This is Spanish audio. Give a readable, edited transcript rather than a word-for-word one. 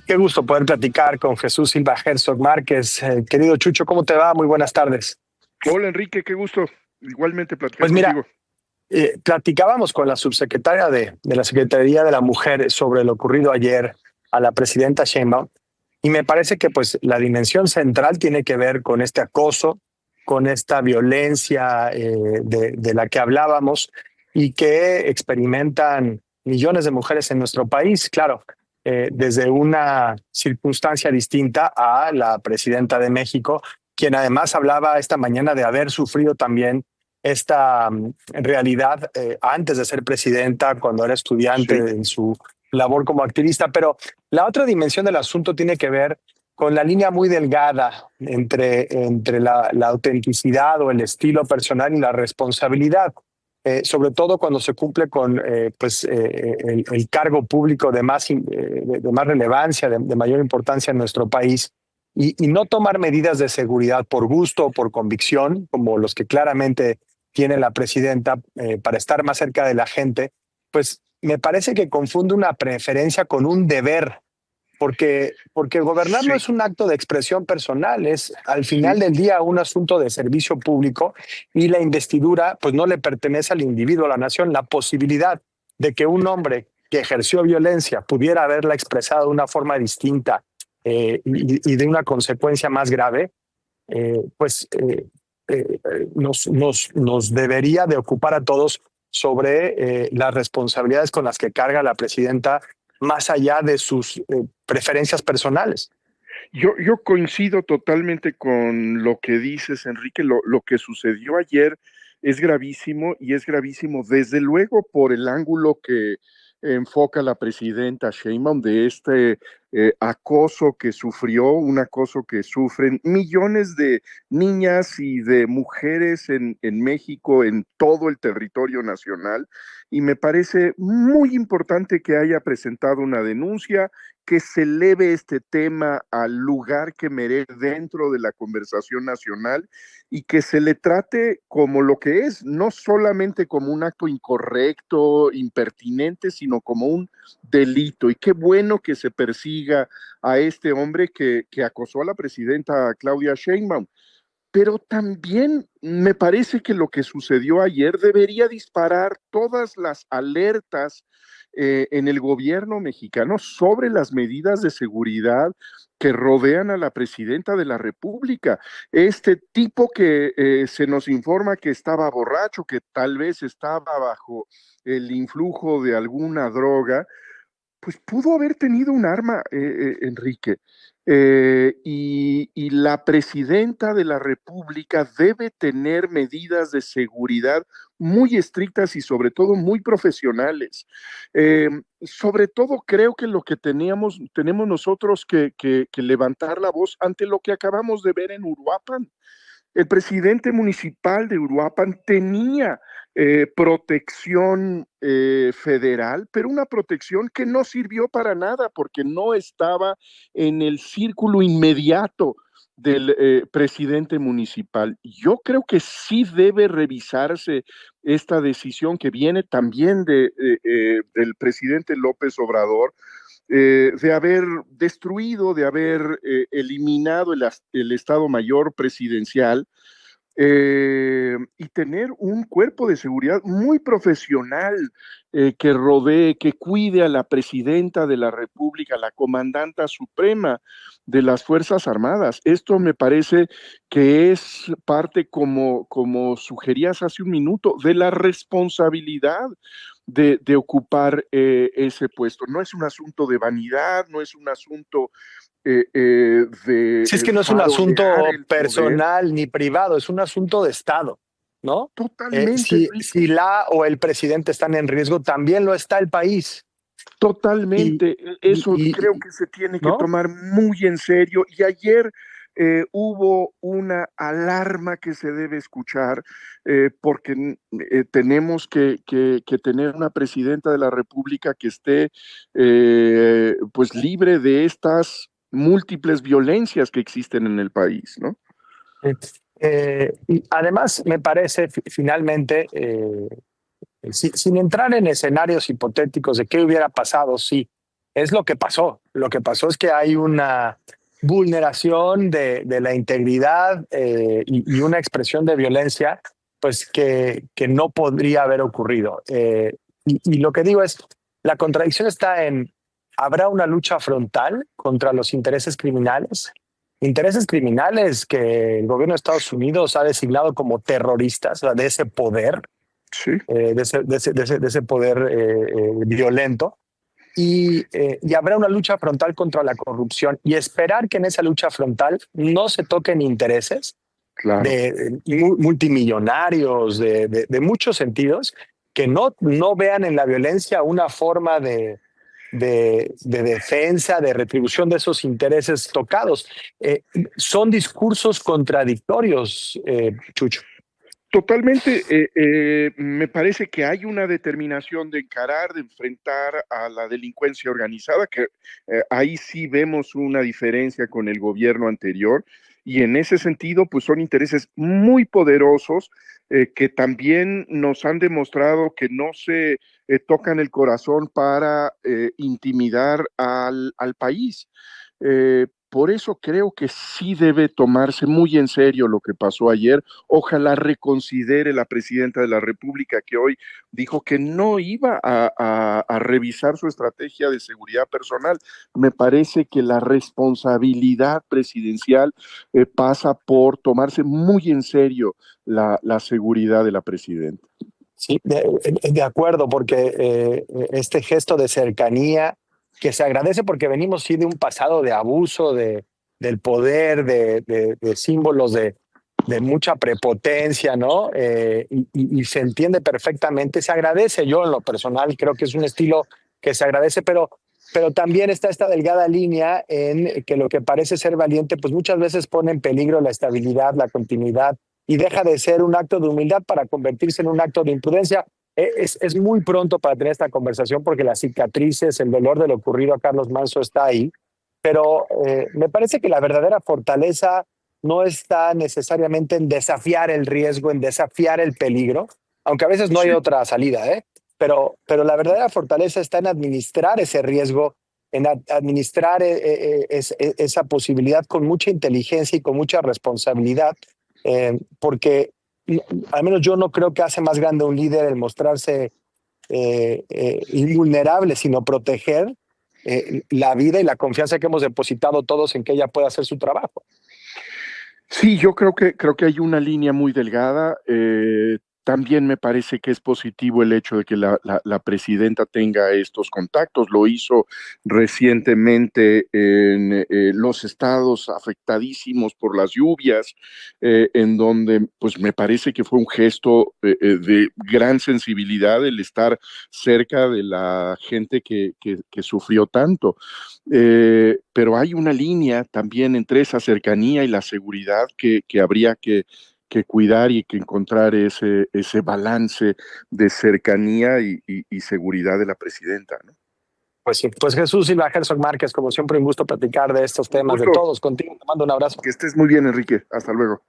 Qué gusto poder platicar con Jesús Silva Herzog Márquez. Querido Chucho, ¿cómo te va? Muy buenas tardes. Hola Enrique, qué gusto. Igualmente platicar Pues mira, contigo. platicábamos con la subsecretaria de la Secretaría de la Mujer sobre lo ocurrido ayer a la presidenta Sheinbaum, y me parece que pues la dimensión central tiene que ver con este acoso, con esta violencia de la que hablábamos y que experimentan millones de mujeres en nuestro país, claro, desde una circunstancia distinta a la presidenta de México, quien además hablaba esta mañana de haber sufrido también esta realidad antes de ser presidenta, cuando era estudiante Sí, en su labor como activista. Pero la otra dimensión del asunto tiene que ver con la línea muy delgada entre la autenticidad o el estilo personal y la responsabilidad, sobre todo cuando se cumple con el cargo público de más relevancia, de mayor importancia en nuestro país. Y no tomar medidas de seguridad por gusto o por convicción, como los que claramente tiene la presidenta para estar más cerca de la gente, pues me parece que confunde una preferencia con un deber, porque gobernar no sí, es un acto de expresión personal, es al sí, final del día un asunto de servicio público, y la investidura pues no le pertenece al individuo, a la nación. La posibilidad de que un hombre que ejerció violencia pudiera haberla expresado de una forma distinta y de una consecuencia más grave, nos debería de ocupar a todos sobre las responsabilidades con las que carga la presidenta, más allá de sus preferencias personales. yo coincido totalmente con lo que dices, Enrique. Lo que sucedió ayer es gravísimo y es gravísimo desde luego por el ángulo que enfoca la presidenta Sheinbaum de este acoso que sufrió, un acoso que sufren millones de niñas y de mujeres en México, en todo el territorio nacional. Y me parece muy importante que haya presentado una denuncia, que se eleve este tema al lugar que merece dentro de la conversación nacional y que se le trate como lo que es, no solamente como un acto incorrecto, impertinente, sino como un delito. Y qué bueno que se persiga a este hombre que acosó a la presidenta Claudia Sheinbaum. Pero también me parece que lo que sucedió ayer debería disparar todas las alertas en el gobierno mexicano sobre las medidas de seguridad que rodean a la presidenta de la República. Este tipo que se nos informa que estaba borracho, que tal vez estaba bajo el influjo de alguna droga, pues pudo haber tenido un arma, Enrique. Y la presidenta de la República debe tener medidas de seguridad muy estrictas y sobre todo muy profesionales. Sobre todo creo que lo que tenemos nosotros que levantar la voz ante lo que acabamos de ver en Uruapan. El presidente municipal de Uruapan tenía protección federal, pero una protección que no sirvió para nada porque no estaba en el círculo inmediato del presidente municipal. Yo creo que sí debe revisarse esta decisión que viene también del presidente López Obrador, de haber destruido, de haber eliminado el Estado Mayor presidencial, y tener un cuerpo de seguridad muy profesional que rodee, que cuide a la presidenta de la República, la comandanta suprema de las Fuerzas Armadas. Esto me parece que es parte, como sugerías hace un minuto, de la responsabilidad de ocupar ese puesto. No es un asunto de vanidad, no es un asunto de Si es que no es un farolear asunto el poder. personal ni privado, es un asunto de Estado, ¿no? Totalmente, Si Enrique, la o el presidente están en riesgo, también lo está el país. Y, totalmente. Eso creo y que se tiene que ¿no? tomar muy en serio. Y ayer hubo una alarma que se debe escuchar porque tenemos que tener una presidenta de la República que esté pues libre de estas múltiples violencias que existen en el país, ¿no? Y además, me parece finalmente, sin entrar en escenarios hipotéticos de qué hubiera pasado si es lo que pasó. Lo que pasó es que hay una vulneración de la integridad y una expresión de violencia pues que no podría haber ocurrido. Y lo que digo es, la contradicción está en, ¿habrá una lucha frontal contra los intereses criminales? Intereses criminales que el gobierno de Estados Unidos ha designado como terroristas, o sea, de ese poder, Sí, de ese poder violento. Y habrá una lucha frontal contra la corrupción y esperar que en esa lucha frontal no se toquen intereses claro. de multimillonarios, de muchos sentidos, que no vean en la violencia una forma de defensa, de retribución de esos intereses tocados. Son discursos contradictorios, Chucho. Totalmente, me parece que hay una determinación de encarar, de enfrentar a la delincuencia organizada, que ahí sí vemos una diferencia con el gobierno anterior, y en ese sentido, pues son intereses muy poderosos que también nos han demostrado que no se tocan el corazón para intimidar al país. Por eso creo que sí debe tomarse muy en serio lo que pasó ayer. Ojalá reconsidere la presidenta de la República, que hoy dijo que no iba a revisar su estrategia de seguridad personal. Me parece que la responsabilidad presidencial pasa por tomarse muy en serio la seguridad de la presidenta. Sí, de acuerdo, porque este gesto de cercanía que se agradece porque venimos sí de un pasado de abuso del poder, de símbolos de mucha prepotencia, ¿no? Y se entiende perfectamente, se agradece. Yo en lo personal creo que es un estilo que se agradece, pero también está esta delgada línea en que lo que parece ser valiente, pues muchas veces pone en peligro la estabilidad, la continuidad y deja de ser un acto de humildad para convertirse en un acto de imprudencia. Es muy pronto para tener esta conversación porque las cicatrices, el dolor de lo ocurrido a Carlos Manso está ahí, pero me parece que la verdadera fortaleza no está necesariamente en desafiar el riesgo, en desafiar el peligro, aunque a veces no hay Sí. otra salida, ¿eh? Pero la verdadera fortaleza está en administrar ese riesgo, en administrar esa posibilidad con mucha inteligencia y con mucha responsabilidad, porque al menos yo no creo que hace más grande un líder el mostrarse invulnerable, sino proteger la vida y la confianza que hemos depositado todos en que ella pueda hacer su trabajo. Sí, yo creo que hay una línea muy delgada. También me parece que es positivo el hecho de que la presidenta tenga estos contactos. Lo hizo recientemente en los estados afectadísimos por las lluvias, en donde pues me parece que fue un gesto de gran sensibilidad el estar cerca de la gente que sufrió tanto. Pero hay una línea también entre esa cercanía y la seguridad que habría que cuidar y que encontrar ese balance de cercanía y seguridad de la presidenta, ¿no? Pues sí, pues Jesús Silva, Herzog Márquez, como siempre un gusto platicar de estos Un temas, de gusto, todos contigo. Te mando un abrazo. que estés muy bien, Enrique. Hasta luego.